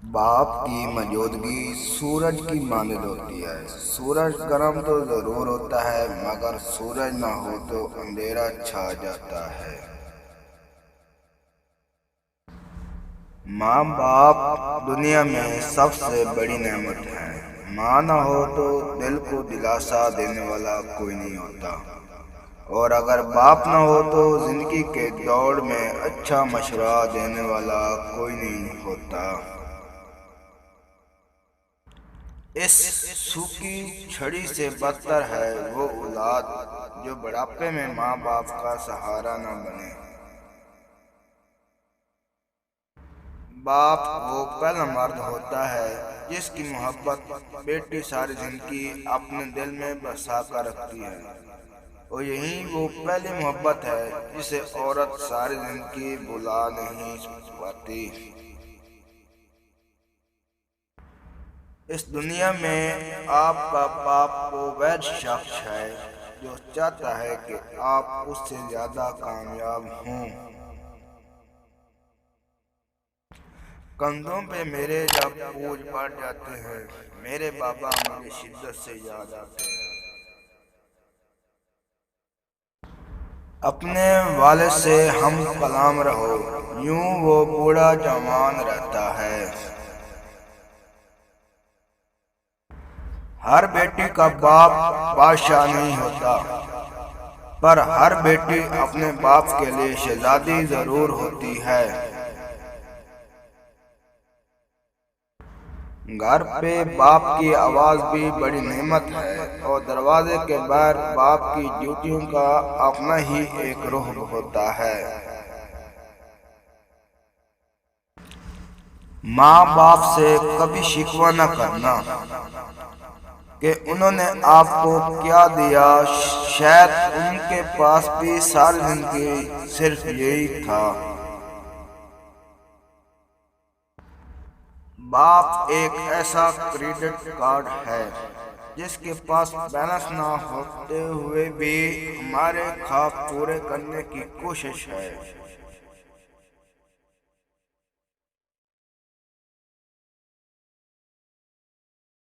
باپ کی موجودگی سورج کی مانند ہوتی ہے۔ سورج گرم تو ضرور ہوتا ہے مگر سورج نہ ہو تو اندھیرا چھا جاتا ہے۔ ماں باپ دنیا میں سب سے بڑی نعمت ہے۔ ماں نہ ہو تو دل کو دلاسا دینے والا کوئی نہیں ہوتا، اور اگر باپ نہ ہو تو زندگی کے دوڑ میں اچھا مشورہ دینے والا کوئی نہیں ہوتا۔ اس سوکھی چھڑی سے بدتر ہے وہ اولاد جو بڑھاپے میں ماں باپ کا سہارا نہ بنے۔ باپ وہ پہلا مرد ہوتا ہے جس کی محبت بیٹی ساری زندگی اپنے دل میں بسا کر رکھتی ہے، اور یہی وہ پہلی محبت ہے جسے عورت ساری زندگی بھلا نہیں پاتی۔ اس دنیا میں آپ کا باپ وہ واحد شخص ہے جو چاہتا ہے کہ آپ اس سے زیادہ کامیاب ہوں۔ کندھوں پہ میرے جب بوجھ بڑھ جاتے ہیں، میرے بابا مجھے شدت سے یاد آتے ہیں۔ اپنے والد سے ہم کلام رہو، یوں وہ بوڑھا جوان رہتا ہے۔ ہر بیٹی کا باپ بادشاہ نہیں ہوتا، پر ہر بیٹی اپنے باپ کے لیے شہزادی ضرور ہوتی ہے۔ گھر پہ باپ کی آواز بھی بڑی نعمت ہے، اور دروازے کے باہر باپ کی ڈیوٹیوں کا اپنا ہی ایک روح ہوتا ہے۔ ماں باپ سے کبھی شکوہ نہ کرنا کہ انہوں نے آپ کو کیا دیا، شاید ان کے پاس بھی ساری زندگی صرف یہی تھا۔ باپ ایک ایسا کریڈٹ کارڈ ہے جس کے پاس بیلنس نہ ہوتے ہوئے بھی ہمارے خواب پورے کرنے کی کوشش ہے۔